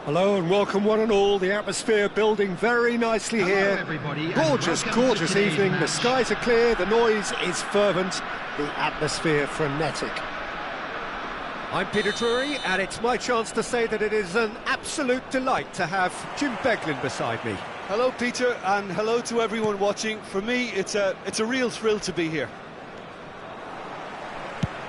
Hello and welcome one and all. The atmosphere building very nicely here. Everybody, Gorgeous, gorgeous evening. The skies are clear, the noise is fervent, the atmosphere frenetic. I'm Peter Drury, and it's my chance to say that it is an absolute delight to have Jim Beglin beside me. Hello Peter, and hello to everyone watching. For me, it's a real thrill to be here.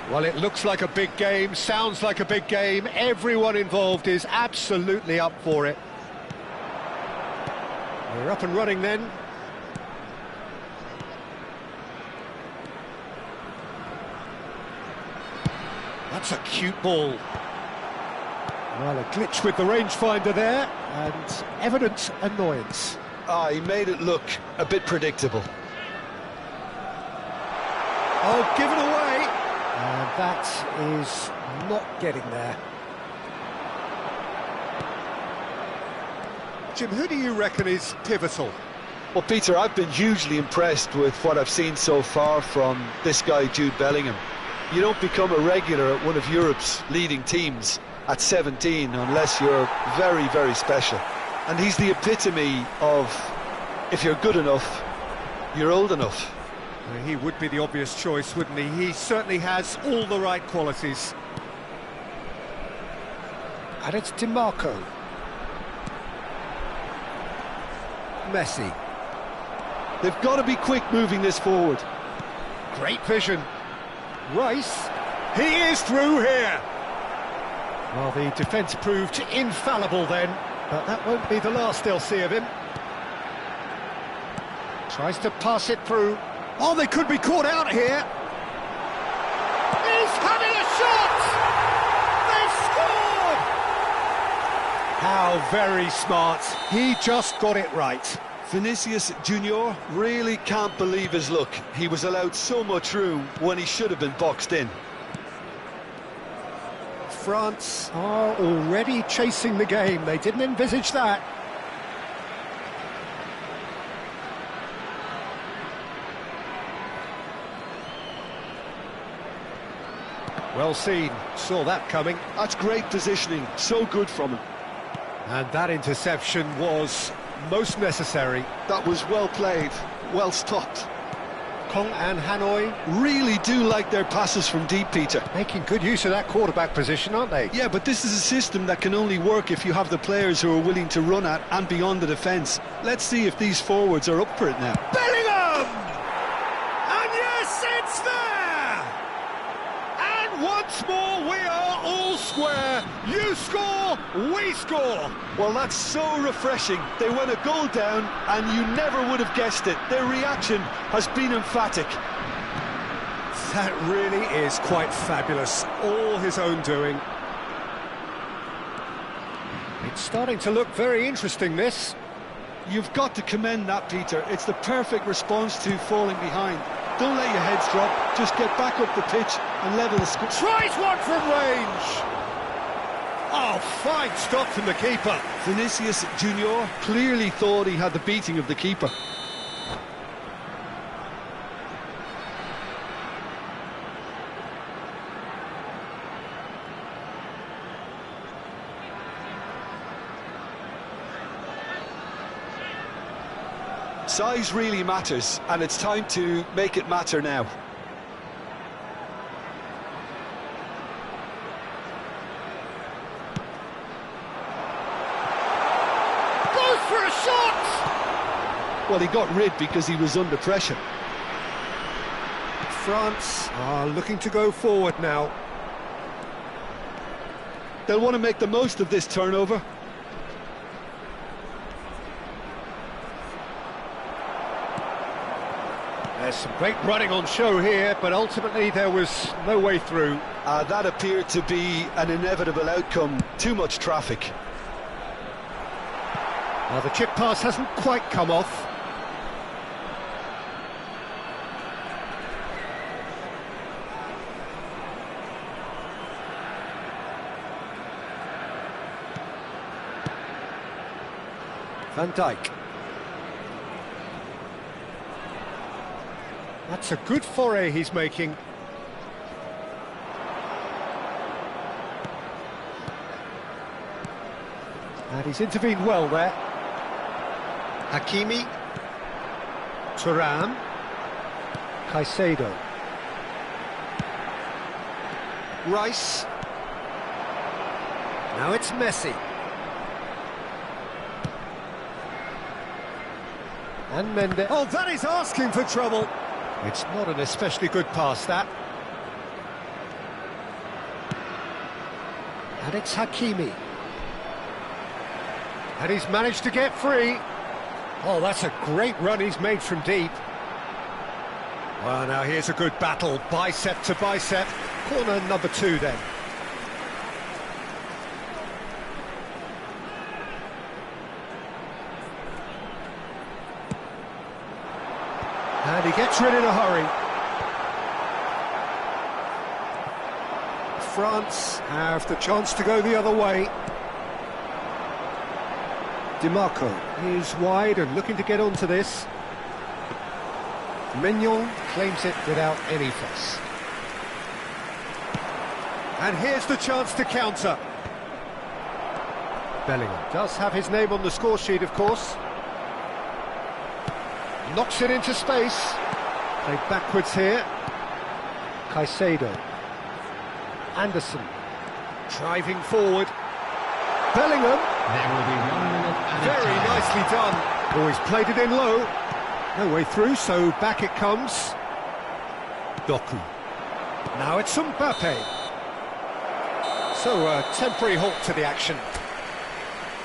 Well, it looks like a big game, sounds like a big game. Everyone involved is absolutely up for it. We're up and running then. That's a cute ball. Well, a glitch with the rangefinder there, and evident annoyance. He made it look a bit predictable. Oh, given away! And that is not getting there. Jim, who do you reckon is pivotal? Well, Peter, I've been hugely impressed with what I've seen so far from this guy, Jude Bellingham. You don't become a regular at one of Europe's leading teams at 17 unless you're very, very special. And he's the epitome of, if you're good enough, you're old enough. He would be the obvious choice, wouldn't he? He certainly has all the right qualities. And it's DiMarco. Messi. They've got to be quick moving this forward. Great vision. Rice. He is through here. Well, the defence proved infallible then, but that won't be the last they'll see of him. Tries to pass it through. Oh, they could be caught out here. He's having a shot! They've scored! How very smart. He just got it right. Vinicius Junior really can't believe his luck. He was allowed so much room when he should have been boxed in. France are already chasing the game. They didn't envisage that. Well seen, saw that coming. That's great positioning, so good from him. And that interception was most necessary. That was well played, well stopped. Kong and Hanoi really do like their passes from deep, Peter. making good use of that quarterback position, aren't they? Yeah, but this is a system that can only work if you have the players who are willing to run at and beyond the defence. Let's see if these forwards are up for it now. Bellingham! And yes, it's there! And once more we are all square. You score, we score. Well, that's so refreshing. They went a goal down and you never would have guessed it. Their reaction has been emphatic. That really is quite fabulous. All his own doing. It's starting to look very interesting, this. You've got to commend that, Peter. It's the perfect response to falling behind. Don't let your heads drop. Just get back up the pitch and level the score. Tries one from range. Oh, fine stop from the keeper. Vinicius Junior clearly thought he had the beating of the keeper. Size really matters, and it's time to make it matter now. Goes for a shot! Well, he got rid because he was under pressure. France are looking to go forward now. They'll want to make the most of this turnover. There's some great running on show here, but ultimately there was no way through. That appeared to be an inevitable outcome. Too much traffic. Well, the chip pass hasn't quite come off. Van Dijk. That's a good foray he's making. And he's intervened well there. Hakimi. Thuram. Caicedo. Rice. Now it's Messi. And Mendes. Oh, that is asking for trouble. It's not an especially good pass, that. And it's Hakimi. And he's managed to get free. Oh, that's a great run he's made from deep. Well, now here's a good battle, bicep to bicep. Corner number 2 then. And he gets rid in a hurry. France have the chance to go the other way. Dimarco is wide and looking to get onto this. Mignon claims it without any fuss. And here's the chance to counter. Bellingham does have his name on the score sheet, of course. Knocks it into space. Played backwards here. Caicedo. Anderson. Driving forward. Bellingham. There will be 1 minute added Very time. nicely done. Always played it in low. No way through, so back it comes. Doku. Now it's Mbappe. So a temporary halt to the action.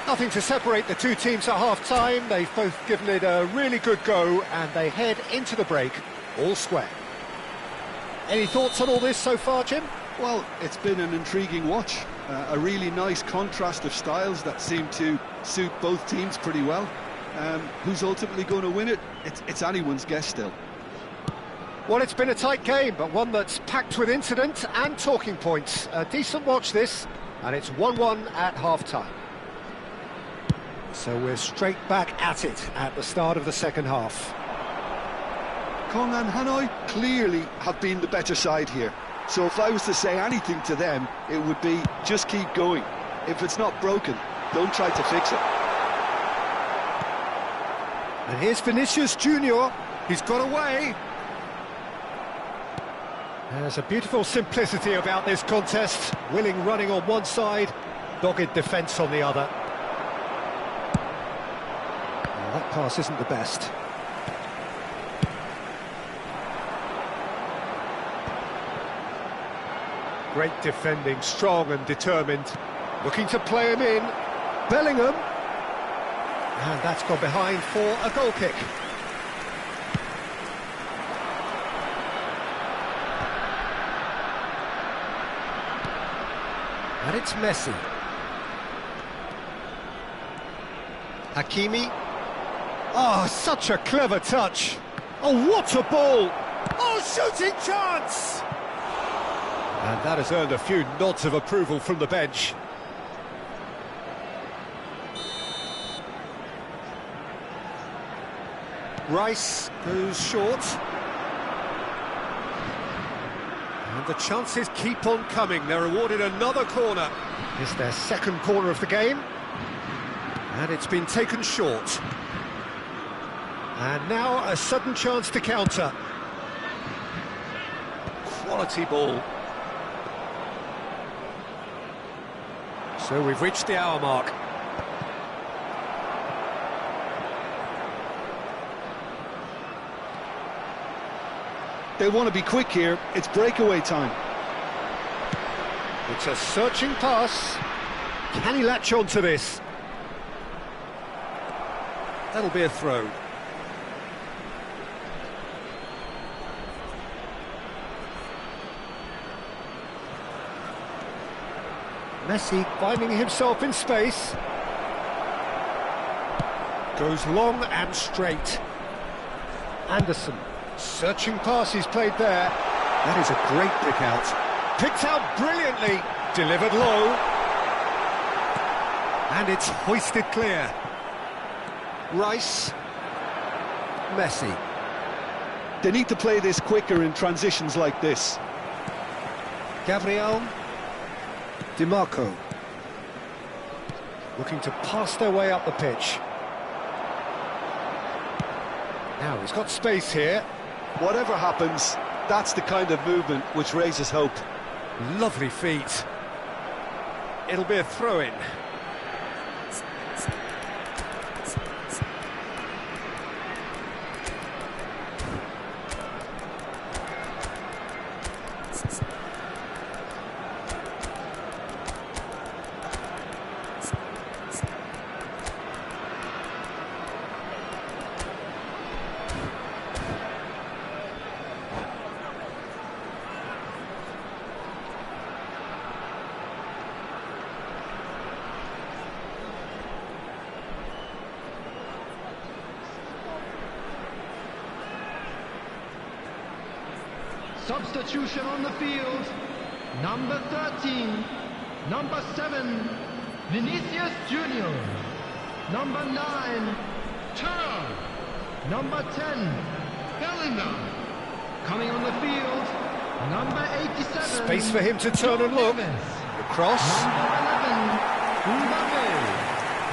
Nothing to separate the two teams at half-time. They've both given it a really good go, and they head into the break all square. Any thoughts on all this so far, Jim? Well, it's been an intriguing watch. A really nice contrast of styles that seem to suit both teams pretty well. Who's ultimately going to win it? It's anyone's guess still. Well, it's been a tight game, but one that's packed with incident and talking points. A decent watch this, and it's 1-1 at half-time. So we're straight back at it at the start of the second half. Kong and Hanoi clearly have been the better side here. So if I was to say anything to them, it would be just keep going. If it's not broken, don't try to fix it. And here's Vinicius Junior. He's got away. There's a beautiful simplicity about this contest. Willing running on one side, dogged defence on the other. Well, that pass isn't the best. Great defending, strong and determined. Looking to play him in. Bellingham. And that's gone behind for a goal kick. And it's Messi. Hakimi. Oh, such a clever touch. Oh, what a ball. Oh, shooting chance. And that has earned a few nods of approval from the bench. Rice goes short. And the chances keep on coming. They're awarded another corner. It's their second corner of the game. And it's been taken short. And now a sudden chance to counter. Quality ball. So we've reached the hour mark. They want to be quick here. It's breakaway time. It's a searching pass. Can he latch on to this? That'll be a throw. Messi finding himself in space. Goes long and straight. Anderson. Searching pass he's played there. That is a great pick out. Picked out brilliantly. Delivered low. And it's hoisted clear. Rice. Messi. They need to play this quicker in transitions like this. Gabriel. Dimarco. looking to pass their way up the pitch. Now he's got space here. Whatever happens, that's the kind of movement which raises hope. Lovely feet. It'll be a throw-in. Substitution on the field. Number 13, number 7, Vinicius Junior. Number 9, Turner. Number 10, Bellingham. Coming on the field, number 87. Space for him to turn and look. The Cross. Number 11, Mbappe.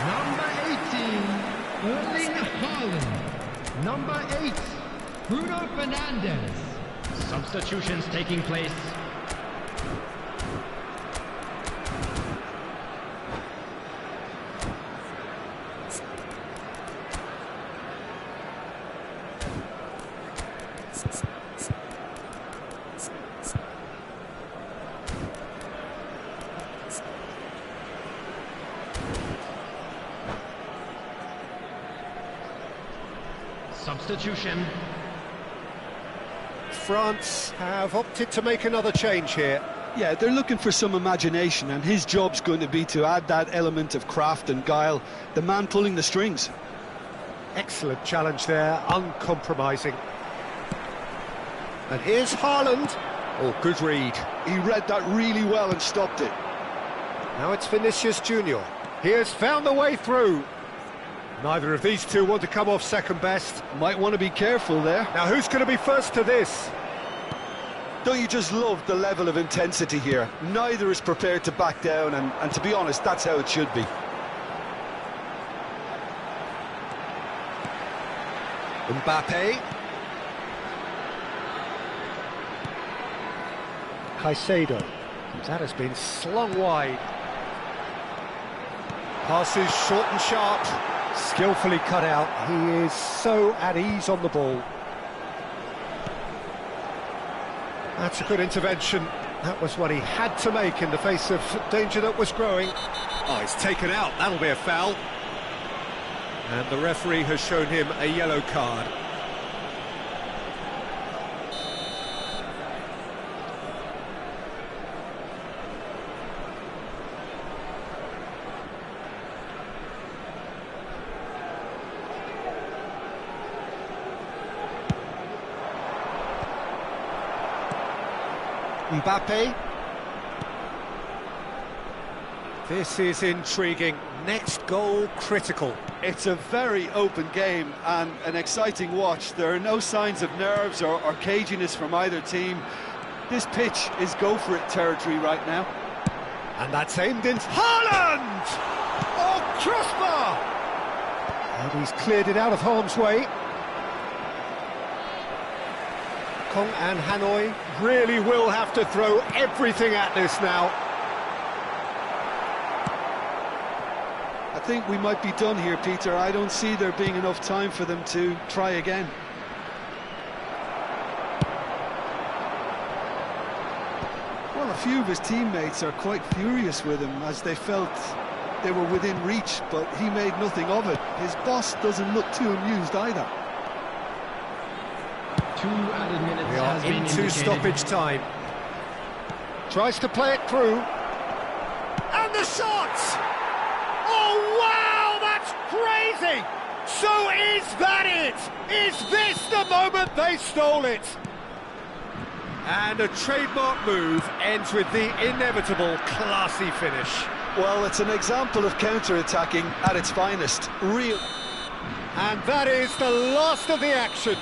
Number 18, Erling Haaland. Number 8, Bruno Fernandes. Substitutions taking place. Substitution. France have opted to make another change here. Yeah, they're looking for some imagination, and his job's going to be to add that element of craft and guile, the man pulling the strings. Excellent challenge there, uncompromising. And here's Haaland. Oh, good read. He read that really well and stopped it. Now it's Vinicius Junior. He has found the way through. Neither of these two want to come off second best. Might want to be careful there. Now who's going to be first to this? Don't you just love the level of intensity here? Neither is prepared to back down, and to be honest, that's how it should be. Mbappe. Caicedo. That has been slung wide. Passes short and sharp. Skillfully cut out. He is so at ease on the ball. That's a good intervention. That was what he had to make in the face of danger that was growing. Oh, it's taken out. That'll be a foul. And the referee has shown him a yellow card. Mbappe. This is intriguing. Next goal critical. It's a very open game and an exciting watch. There are no signs of nerves or caginess from either team. This pitch is go-for-it territory right now. And that's aimed in Haaland! Oh, crossbar! And he's cleared it out of harm's way. Kong and Hanoi really will have to throw everything at this now. I think we might be done here, Peter. I don't see there being enough time for them to try again. Well, a few of his teammates are quite furious with him as they felt they were within reach, but he made nothing of it. His boss doesn't look too amused either. 2 added minutes We are has been into indicated. stoppage time. Tries to play it through. And the shot! Oh, wow, that's crazy! So is that it? Is this the moment they stole it? And a trademark move ends with the inevitable classy finish. Well, it's an example of counter-attacking at its finest. Real. And that is the last of the action.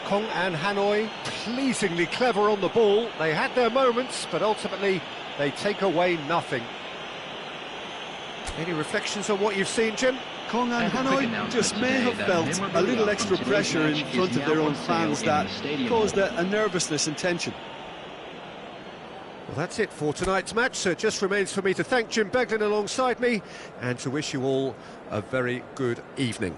Kong and Hanoi pleasingly clever on the ball. They had their moments, but ultimately they take away nothing. Any reflections on what you've seen, Jim? Kong and And a quick Hanoi announcement just may today have that felt a memorabilia little from extra today's pressure in match front is of their now own for sale fans in that the stadium caused hall. a nervousness and tension. Well, that's it for tonight's match, so it just remains for me to thank Jim Beglin alongside me and to wish you all a very good evening.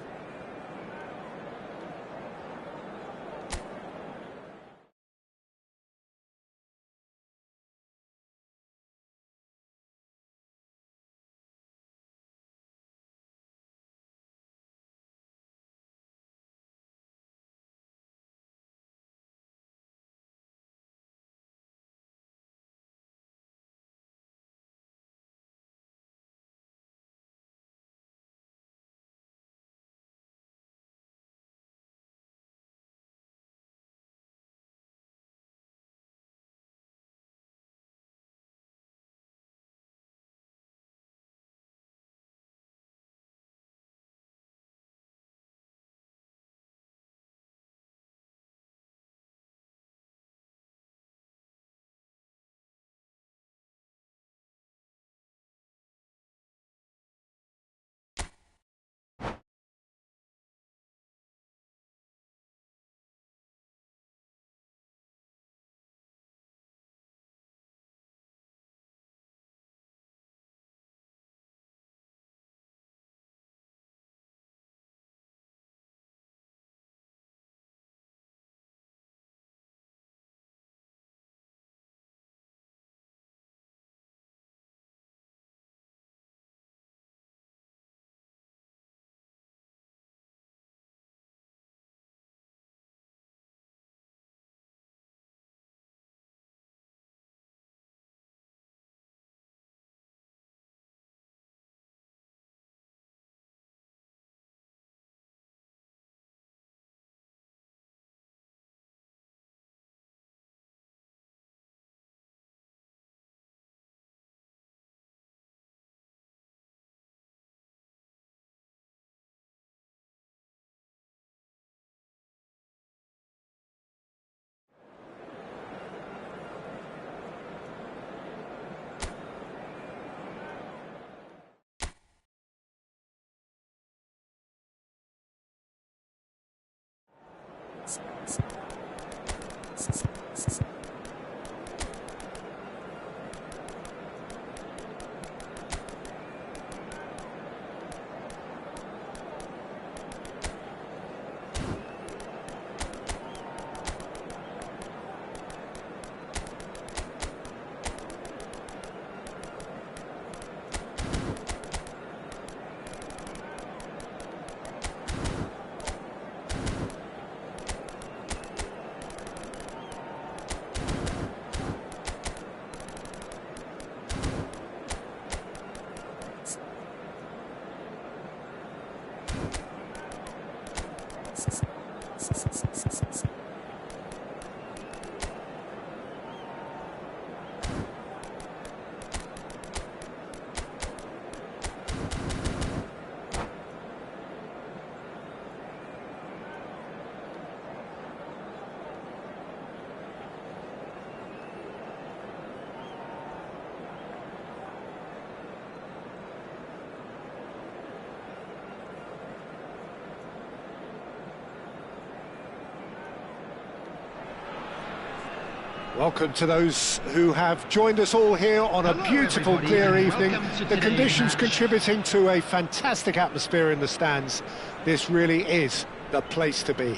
Welcome to those who have joined us all here on a Hello, beautiful, everybody, clear and evening. welcome to The today's conditions match. contributing to a fantastic atmosphere in the stands. This really is the place to be.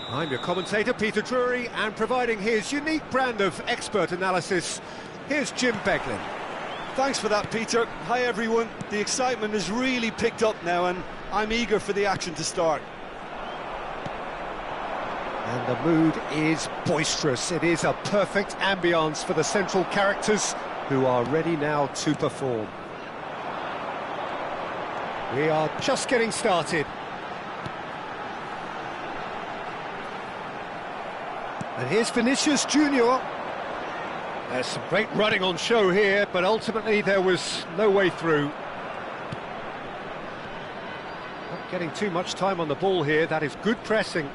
I'm your commentator, Peter Drury, and providing his unique brand of expert analysis, here's Jim Beglin. Thanks for that, Peter. Hi, everyone. The excitement has really picked up now, and I'm eager for the action to start. And the mood is boisterous. It is a perfect ambience for the central characters who are ready now to perform. We are just getting started. And here's Vinicius Junior. There's some great running on show here, but ultimately there was no way through. Not getting too much time on the ball here. That is good pressing.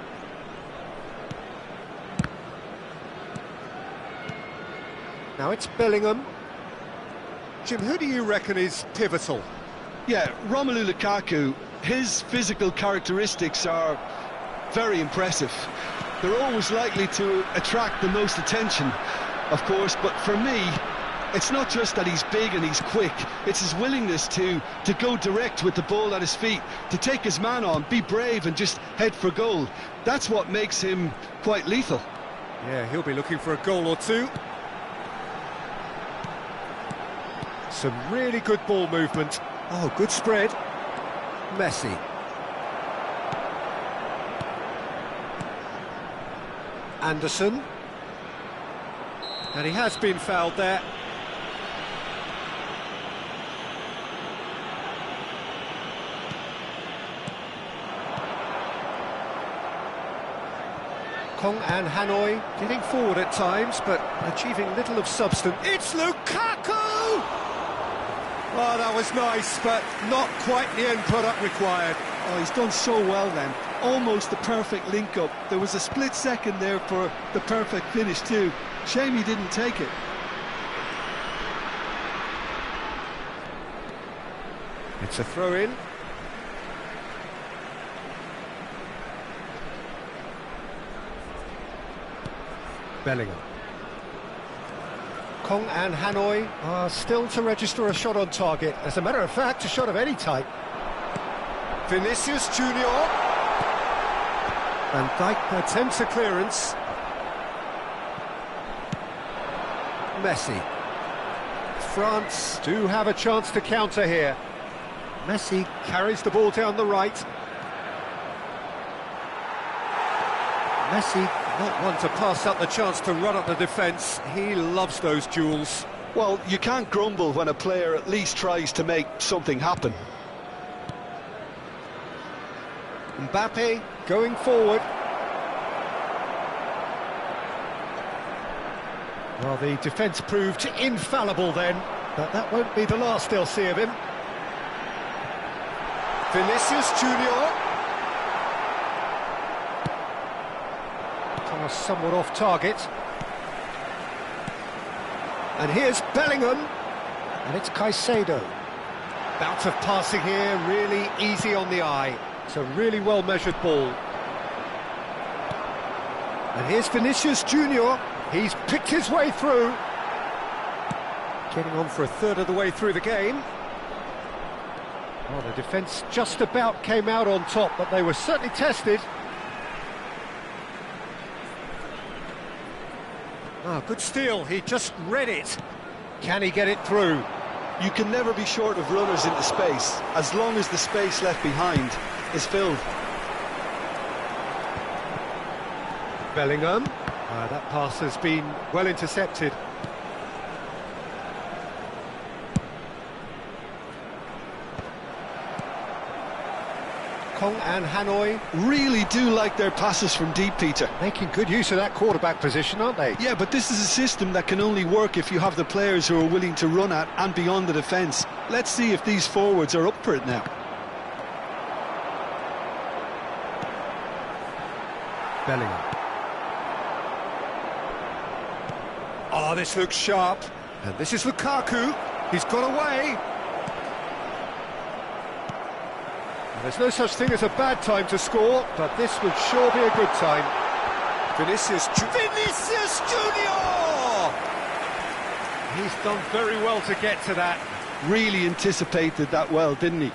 Now it's Bellingham. Jim, who do you reckon is pivotal? Yeah, Romelu Lukaku, his physical characteristics are very impressive. They're always likely to attract the most attention, of course, but for me, it's not just that he's big and he's quick, it's his willingness to go direct with the ball at his feet, to take his man on, be brave and just head for goal. That's what makes him quite lethal. Yeah, he'll be looking for a goal or two. Some really good ball movement. Oh, good spread. Messi. Anderson. And he has been fouled there. Kong and Hanoi getting forward at times, but achieving little of substance. It's Lukaku! Oh, that was nice, but not quite the end product required. Oh, he's done so well then. Almost the perfect link-up. There was a split second there for the perfect finish too. Shame he didn't take it. It's a throw-in. Bellingham. Kong and Hanoi are still to register a shot on target. As a matter of fact, a shot of any type. Vinicius Junior. Van Dijk attempts a clearance. Messi. France do have a chance to counter here. Messi carries the ball down the right. Messi, not one to pass up the chance to run up the defence. He loves those duels. Well, you can't grumble when a player at least tries to make something happen. Mbappe going forward. Well, the defence proved infallible then, but that won't be the last they'll see of him. Vinicius Junior. Pass somewhat off target. And here's Bellingham. And it's Caicedo. Bout of passing here, really easy on the eye. It's a really well-measured ball. And here's Vinicius Junior. He's picked his way through. Getting on for a third of the way through the game. Well, the defence just about came out on top, but they were certainly tested. Ah, good steal, he just read it. Can he get it through? You can never be short of runners into space, as long as the space left behind is filled. Bellingham. That pass has been well intercepted. Kong and Hanoi really do like their passes from deep, Peter. making good use of that quarterback position, aren't they? Yeah, but this is a system that can only work if you have the players who are willing to run at and beyond the defence. Let's see if these forwards are up for it now. Bellingham. Oh, this looks sharp. And this is Lukaku. He's got away. There's no such thing as a bad time to score, but this would sure be a good time. Vinicius Junior! He's done very well to get to that. Really anticipated that well, didn't he?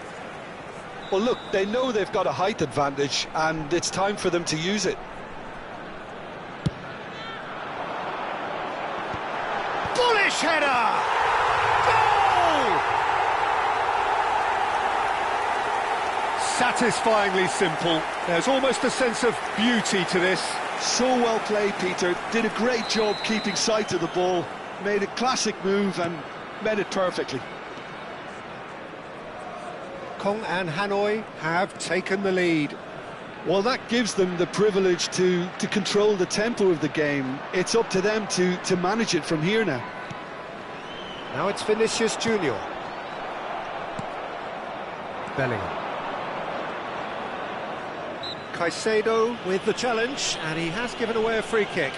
Well, look, they know they've got a height advantage, and it's time for them to use it. Bullish header! Goal! Satisfyingly simple. There's almost a sense of beauty to this. So well played, Peter. Did a great job keeping sight of the ball. Made a classic move and met it perfectly. Kong and Hanoi have taken the lead. Well, that gives them the privilege to control the tempo of the game. It's up to them to manage it from here now. Now it's Vinicius Junior. Bellingham. Caicedo with the challenge, and he has given away a free kick.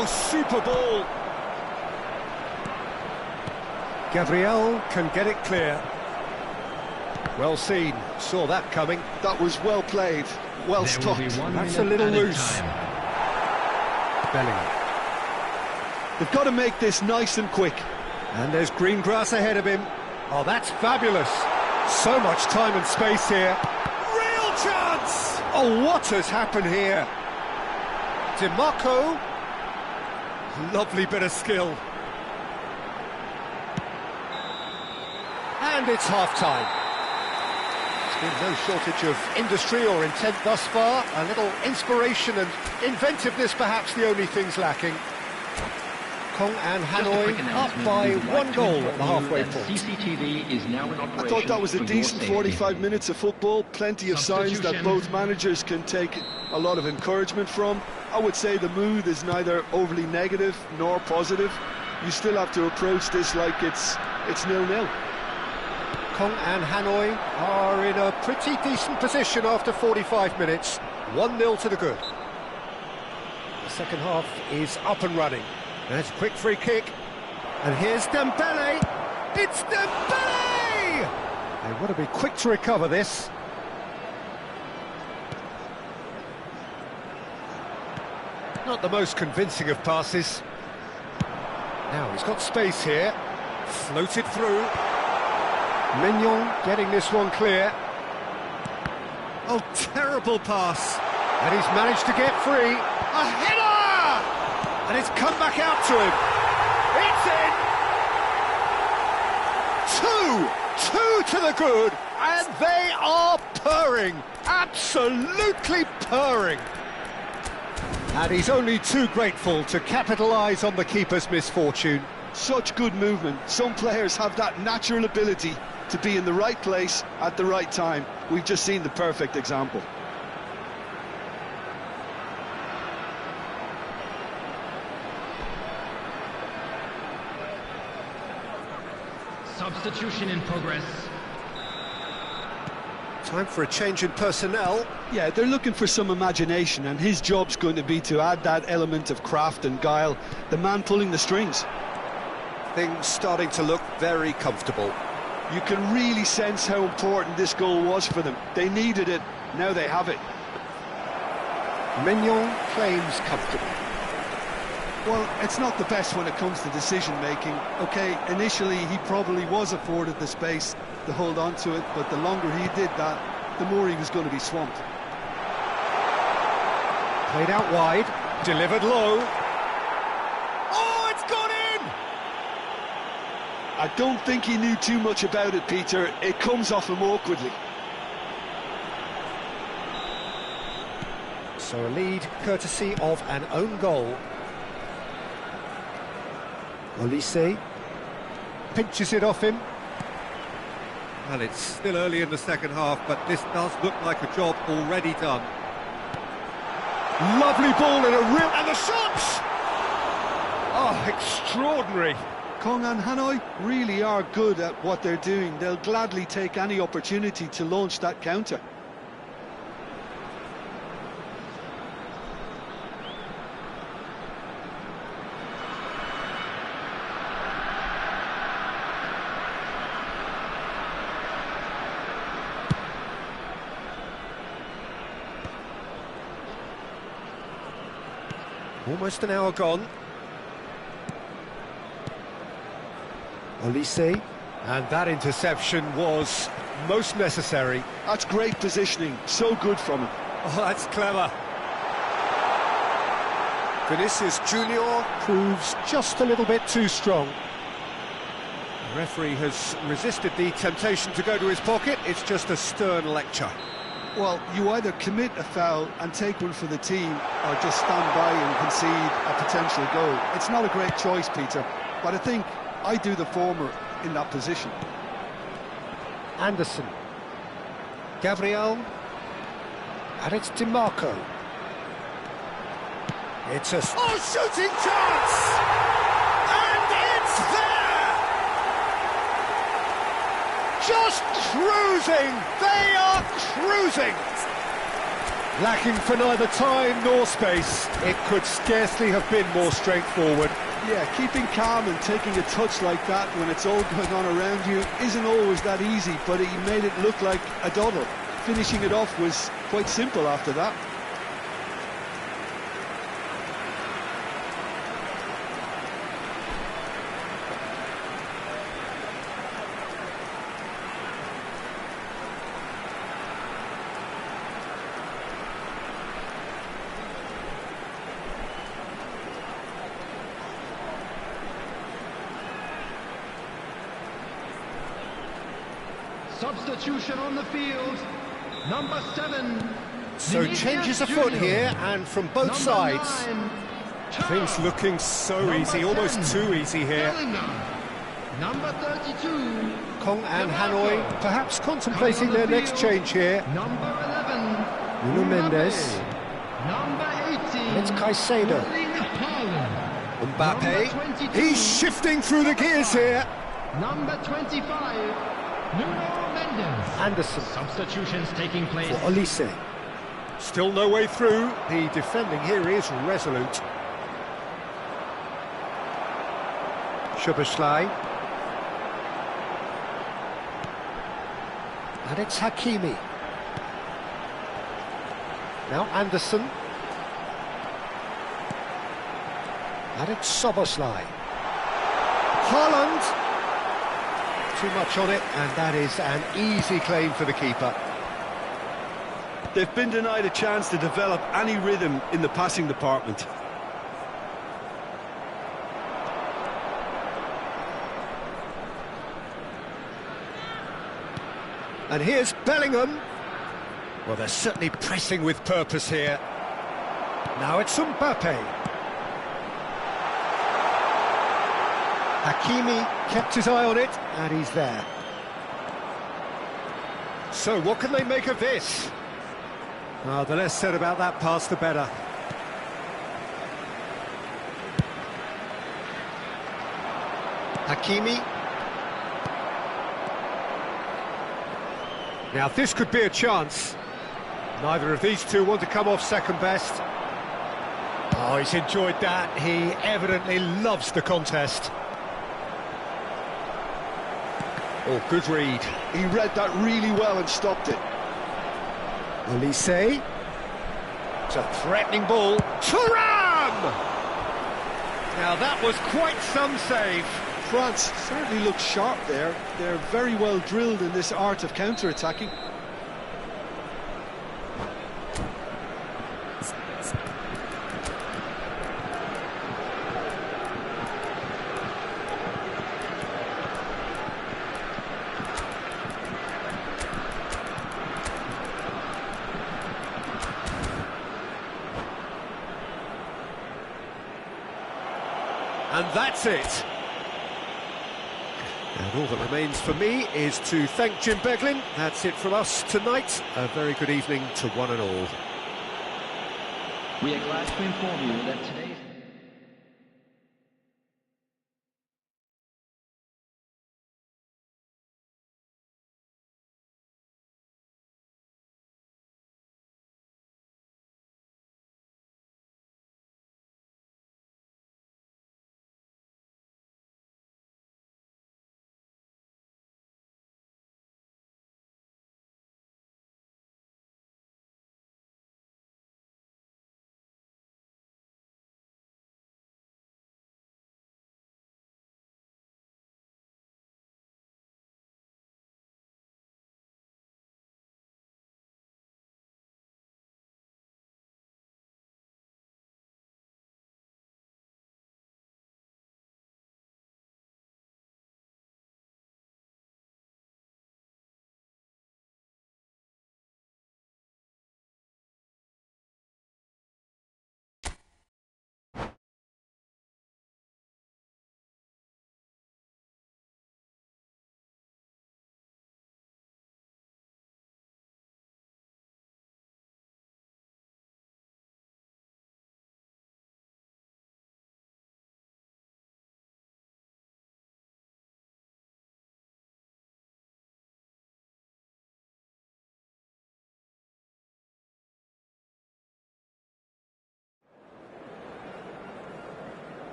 Oh, super ball. Gabriel can get it clear. Well seen, saw that coming. That was well played, well There will be stopped. 1 That's minute a little added loose. time. Bellingham. They've got to make this nice and quick. And there's green grass ahead of him. Oh, that's fabulous. So much time and space here. Real chance! Oh, what has happened here? DiMarco. Lovely bit of skill. And it's half-time. There's been no shortage of industry or intent thus far. A little inspiration and inventiveness, perhaps the only things lacking. Kong and Just a Hanoi quick up announcement, by we would like 1 to goal inform at the you halfway that point. CCTV is now in I operation. thought that was a for your decent safety. 45 minutes of football. Plenty of signs that Substitution. both managers can take a lot of encouragement from. I would say the mood is neither overly negative nor positive. You still have to approach this like it's 0-0. Kong and Hanoi are in a pretty decent position after 45 minutes. 1-0 to the good. The second half is up and running. There's a quick free kick. And here's Dembele. It's Dembele! They want to be quick to recover this. Not the most convincing of passes. Now he's got space here. Floated through. Mignon getting this one clear. Oh, terrible pass. And he's managed to get free. A header! And it's come back out to him. It's in! Two to the good, and they are purring. Absolutely purring. And he's only too grateful to capitalise on the keeper's misfortune. Such good movement. Some players have that natural ability to be in the right place at the right time. We've just seen the perfect example. Substitution in progress. Time for a change in personnel. Yeah, they're looking for some imagination, and his job's going to be to add that element of craft and guile, the man pulling the strings. Things starting to look very comfortable. You can really sense how important this goal was for them. They needed it, now they have it. Mignon claims comfortable. Well, it's not the best when it comes to decision-making. OK, initially he probably was afforded the space to hold on to it, but the longer he did that, the more he was going to be swamped. Played out wide, delivered low. Oh, it's gone in! I don't think he knew too much about it, Peter. It comes off him awkwardly. So a lead courtesy of an own goal. Olise pinches it off him. Well, it's still early in the second half, but this does look like a job already done. Lovely ball in a real... And the shots! Oh, extraordinary. Kong and Hanoi really are good at what they're doing. They'll gladly take any opportunity to launch that counter. Almost an hour gone. Olise. And that interception was most necessary. That's great positioning, so good from him. Oh, that's clever. Vinicius Junior proves just a little bit too strong. The referee has resisted the temptation to go to his pocket. It's just a stern lecture. Well, you either commit a foul and take one for the team, or just stand by and concede a potential goal. It's not a great choice, Peter, but I think I do the former in that position. Anderson. Gabriel. And it's DiMarco. It's a... Oh, shooting chance! And it's there! Just cruising! They are cruising! Lacking for neither time nor space. It could scarcely have been more straightforward. Yeah, keeping calm and taking a touch like that when it's all going on around you isn't always that easy, but he made it look like a doddle. Finishing it off was quite simple after that. Substitution on the field. Number 7. So changes afoot here, and from both sides. 9, Things looking so easy, almost too easy here. Bellingham. Number 32. Kong and Hanoi perhaps contemplating their next change here. Number 11. Nuno Mendes. Number 18. It's Caicedo. Erling Haaland. Mbappe. Number 22. He's shifting through the gears here. Number 25. Nuno Mendes. Anderson Substitutions taking place. for Olise. Still no way through. The defending here is resolute. Szoboszlai. And it's Hakimi. Now Anderson. And it's Szoboszlai. Haaland. Too much on it, and that is an easy claim for the keeper. They've been denied a chance to develop any rhythm in the passing department. And here's Bellingham. Well, they're certainly pressing with purpose here. Now it's Mbappe. Hakimi kept his eye on it, and he's there. So, what can they make of this? The less said about that pass, the better. Hakimi. Now, this could be a chance. Neither of these two want to come off second best. Oh, he's enjoyed that. He evidently loves the contest. Oh, good read. He read that really well and stopped it. Olise. It's a threatening ball. Thuram! Now that was quite some save. France certainly look sharp there. They're very well drilled in this art of counter-attacking. And that's it. And all that remains for me is to thank Jim Beglin. That's it from us tonight. A very good evening to one and all. We are glad to inform you that today's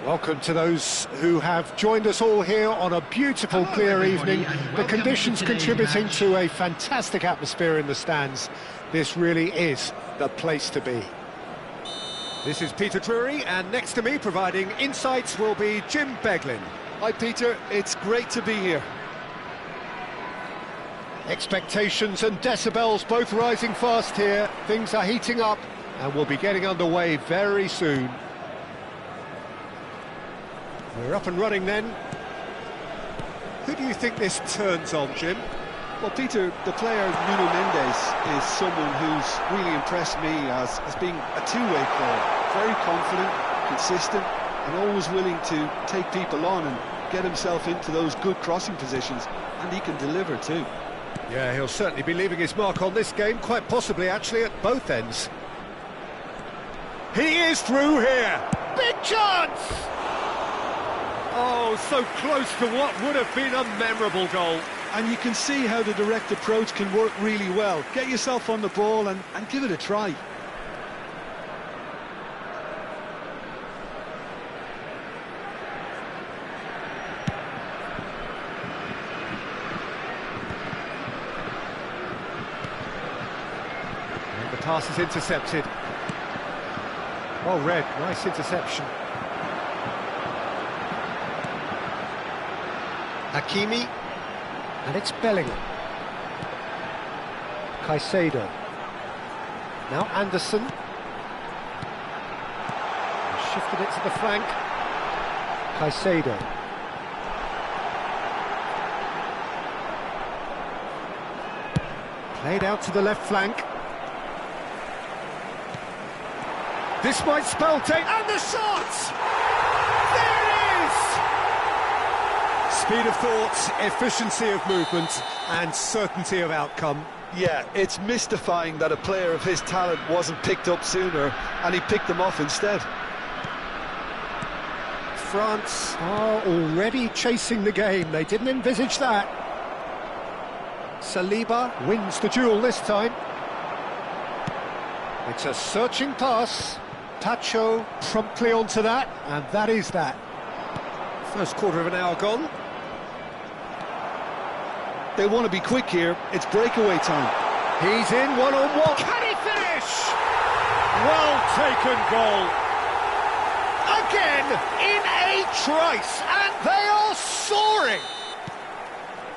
Welcome to those who have joined us all here on a beautiful, clear evening. The conditions contributing to a fantastic atmosphere in the stands. This really is the place to be. This is Peter Drury, and next to me providing insights will be Jim Beglin. Hi Peter, it's great to be here. Expectations and decibels both rising fast here. Things are heating up and we'll be getting underway very soon. We're up and running then. Who do you think this turns on, Jim? Well, Peter, the player Nuno Mendes is someone who's really impressed me as being a two-way player. Very confident, consistent, and always willing to take people on and get himself into those good crossing positions, and he can deliver too. Yeah, he'll certainly be leaving his mark on this game, quite possibly actually at both ends. He is through here! Big chance! Oh, so close to what would have been a memorable goal. And you can see how the direct approach can work really well. Get yourself on the ball and give it a try. And the pass is intercepted. Well read, nice interception. Hakimi, and it's Bellingham. Caicedo. Now Anderson. Shifted it to the flank. Caicedo. Played out to the left flank. This might spell take, and the shot! There it is! Speed of thought, efficiency of movement, and certainty of outcome. Yeah, it's mystifying that a player of his talent wasn't picked up sooner, and he picked them off instead. France are already chasing the game. They didn't envisage that. Saliba wins the duel this time. It's a searching pass. Pacho promptly onto that, and that is that. First quarter of an hour gone. They want to be quick here. It's breakaway time. He's in one-on-one. Can he finish? Well taken goal. Again, in a trice, and they are soaring.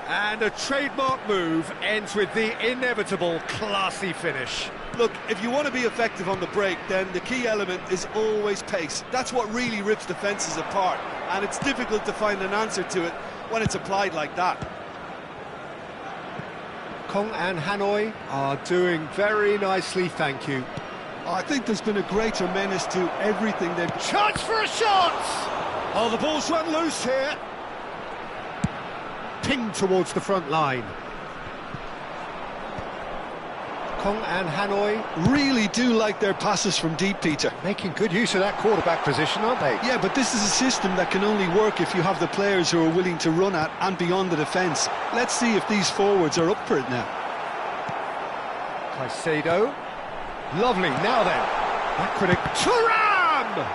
And a trademark move ends with the inevitable classy finish. Look, if you want to be effective on the break, then the key element is always pace. That's what really rips defences apart, and it's difficult to find an answer to it when it's applied like that. Kong and Hanoi are doing very nicely, thank you. I think there's been a greater menace to everything they've... Chance for a shot! Oh, the ball's run loose here. Pinged towards the front line. Kong and Hanoi really do like their passes from deep, Peter. Making good use of that quarterback position, aren't they? Yeah, but this is a system that can only work if you have the players who are willing to run at and beyond the defence. Let's see if these forwards are up for it now. Caicedo. Lovely, now then. Backward. Thuram!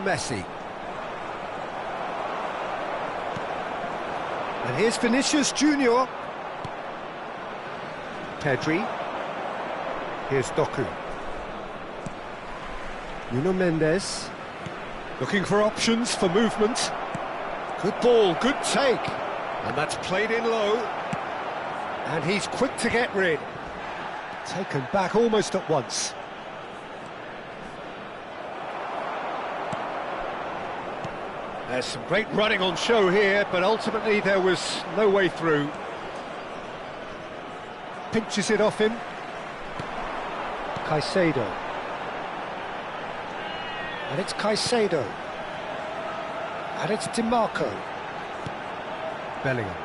Messi. And here's Vinicius Junior. Pedri. Here's Doku. Nuno Mendes. Looking for options for movement. Good ball, good take. And that's played in low. And he's quick to get rid. Taken back almost at once. There's some great running on show here, but ultimately there was no way through. Pinches it off him. Caicedo. And it's Caicedo. And it's DiMarco. Bellingham.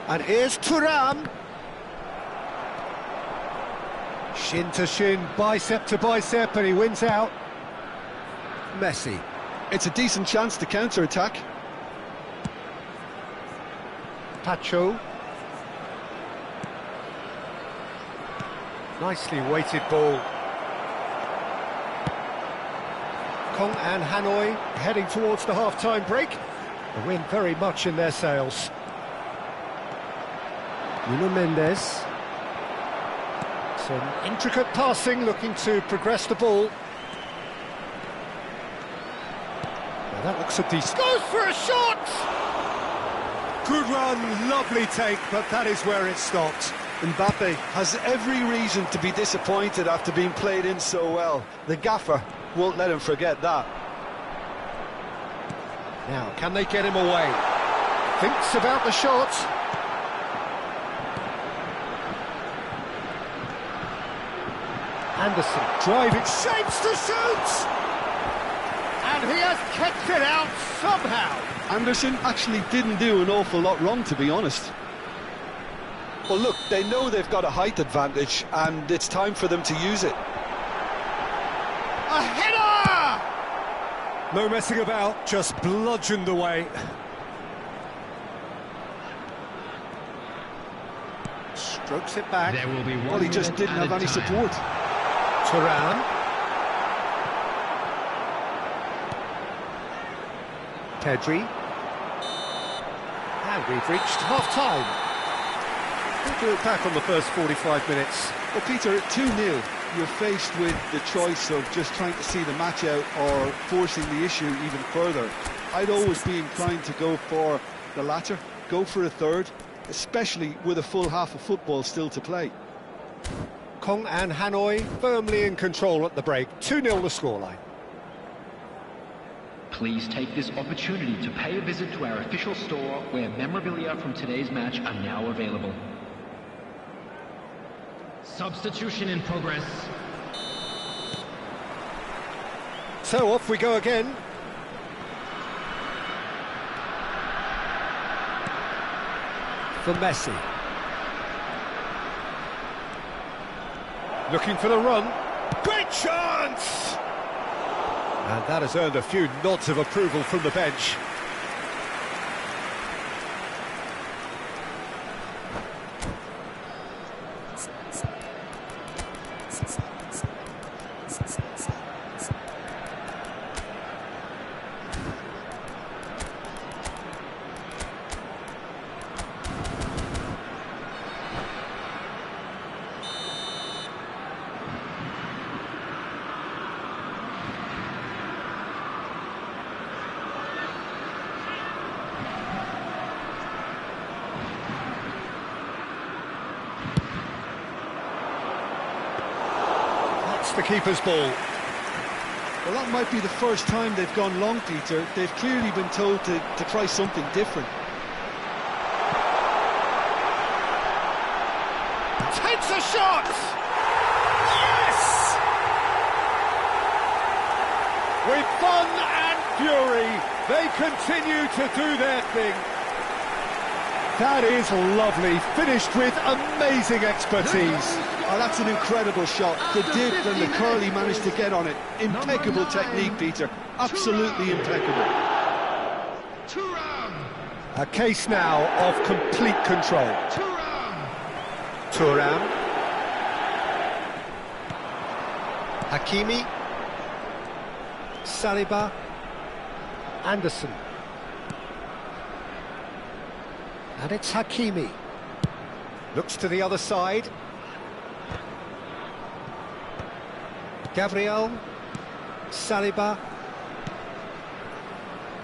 And here's Thuram. Shin to shin, bicep to bicep, and he wins out. Messi. It's a decent chance to counter-attack. Pacho. Nicely weighted ball. Kong and Hanoi heading towards the half-time break. The wind very much in their sails. Nuno Mendes. Some intricate passing, looking to progress the ball. Well, that looks a decent... Goes for a shot! Good run, lovely take, but that is where it stopped. Mbappe has every reason to be disappointed after being played in so well. The gaffer won't let him forget that. Now, can they get him away? Thinks about the shot. Anderson driving, shapes to shoot! And he has kept it out somehow. Anderson actually didn't do an awful lot wrong, to be honest. Well, look, they know they've got a height advantage, and it's time for them to use it. A header! No messing about, just bludgeoned away. Strokes it back. There will be one. Well, he just didn't have any support. Thuram. Pedri. And we've reached half-time. We'll do it back on the first 45 minutes. Well, Peter, 2-0. You're faced with the choice of just trying to see the match out or forcing the issue even further. I'd always be inclined to go for the latter, go for a third, especially with a full half of football still to play. Kong and Hanoi firmly in control at the break. 2-0 the scoreline. Please take this opportunity to pay a visit to our official store where memorabilia from today's match are now available. Substitution in progress. So off we go again. For Messi. Looking for the run. Great chance! And that has earned a few nods of approval from the bench. The keeper's ball. Well, that might be the first time they've gone long, Peter. They've clearly been told to try something different. Takes a shot! Yes! With fun and fury, they continue to do their thing. That is lovely, finished with amazing expertise. Oh, that's an incredible shot. The dip and the curl he managed to get on it. Impeccable technique, Peter. Absolutely impeccable. A case now of complete control. Thuram. Hakimi. Saliba. Anderson. And it's Hakimi. Looks to the other side. Gabriel, Saliba,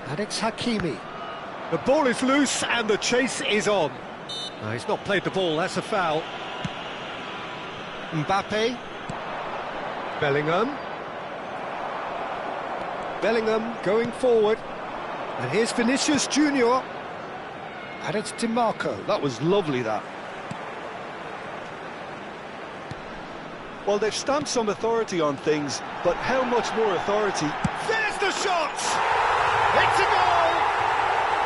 and it's Hakimi. The ball is loose and the chase is on. No, he's not played the ball, that's a foul. Mbappe. Bellingham. Bellingham going forward. And here's Vinicius Junior. And it's DiMarco. That was lovely, that. Well, they've stamped some authority on things, but how much more authority? There's the shot! It's a goal!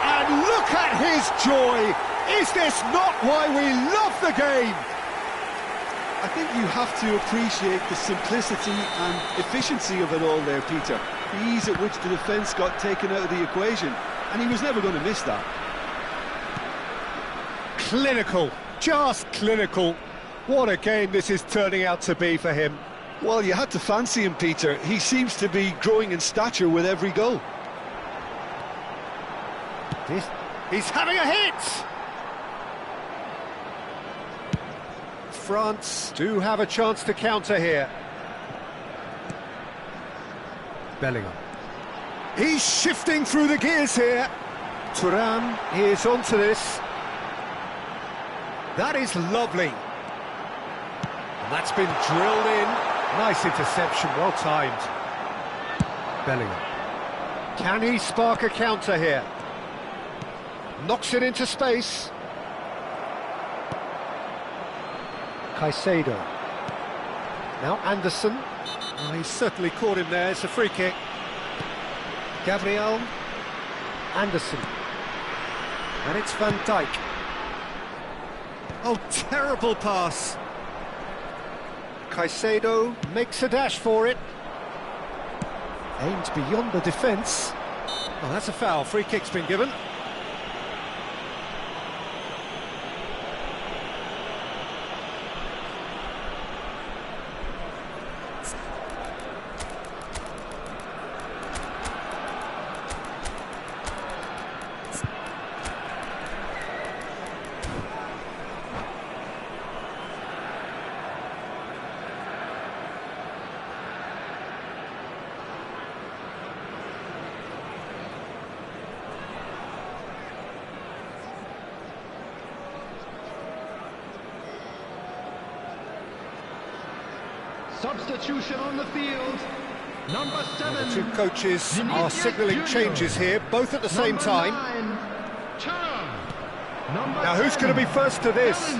And look at his joy! Is this not why we love the game? I think you have to appreciate the simplicity and efficiency of it all there, Peter. The ease at which the defence got taken out of the equation, and he was never going to miss that. Clinical, just clinical. What a game this is turning out to be for him. Well, you had to fancy him, Peter. He seems to be growing in stature with every goal. He's having a hit! France do have a chance to counter here. Bellingham. He's shifting through the gears here. Thuram is onto this. That is lovely. And that's been drilled in. Nice interception, well timed. Bellingham. Can he spark a counter here? Knocks it into space. Caicedo. Now Anderson. Oh, he's certainly caught him there. It's a free kick. Gabriel. Anderson. And it's Van Dijk. Oh, terrible pass. Caicedo makes a dash for it. Aimed beyond the defence. Oh, that's a foul. Free kick's been given. Substitution on the field. Number 7. The two coaches are signalling changes here, both at the same time. Now who's going to be first to this?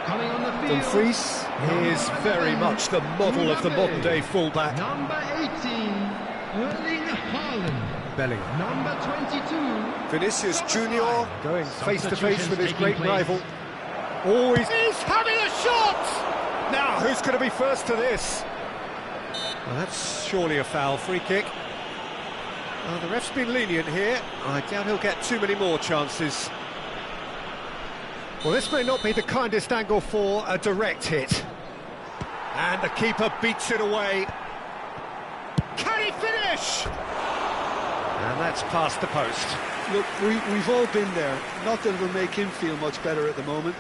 Coming on the field. Dumfries is very much the model of the modern-day fullback. Number 18, Erling Haaland. Bellingham. Number 22. Vinicius Junior going face-to-face with his great rival. Always. He's having a shot! Now, who's going to be first to this? Well, that's surely a foul. Free kick. The ref's been lenient here. I doubt he'll get too many more chances. Well, this may not be the kindest angle for a direct hit. And the keeper beats it away. Can he finish? And that's past the post. Look, we've all been there. Not that it'll make him feel much better at the moment.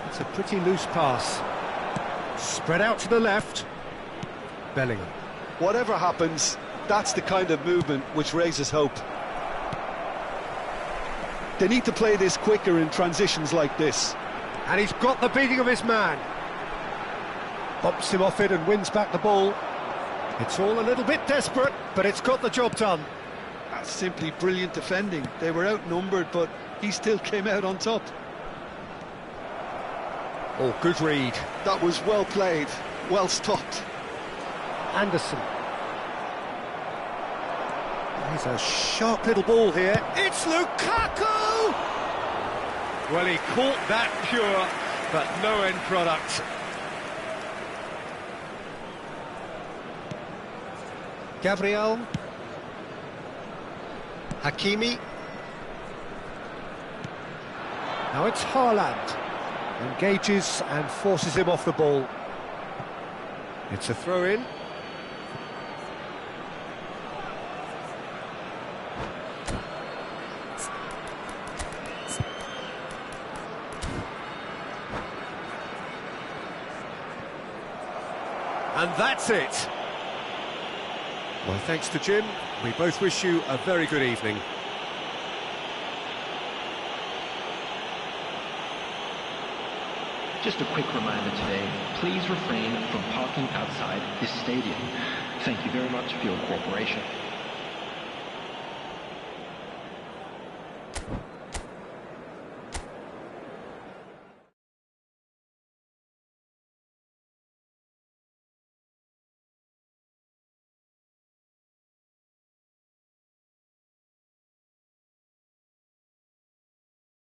It's a pretty loose pass. Spread out to the left. Bellingham. Whatever happens, that's the kind of movement which raises hope. They need to play this quicker in transitions like this. And he's got the beating of his man. Bumps him off it and wins back the ball. It's all a little bit desperate, but it's got the job done. That's simply brilliant defending. They were outnumbered, but he still came out on top. Oh, good read. That was well played, well stopped. Anderson. There's a sharp little ball here. It's Lukaku! Well, he caught that pure, but no end product. Gabriel. Hakimi. Now it's Haaland. Engages and forces him off the ball. It's a throw-in. And that's it. Well, thanks to Jim. We both wish you a very good evening. Just a quick reminder today, please refrain from parking outside this stadium. Thank you very much for your cooperation.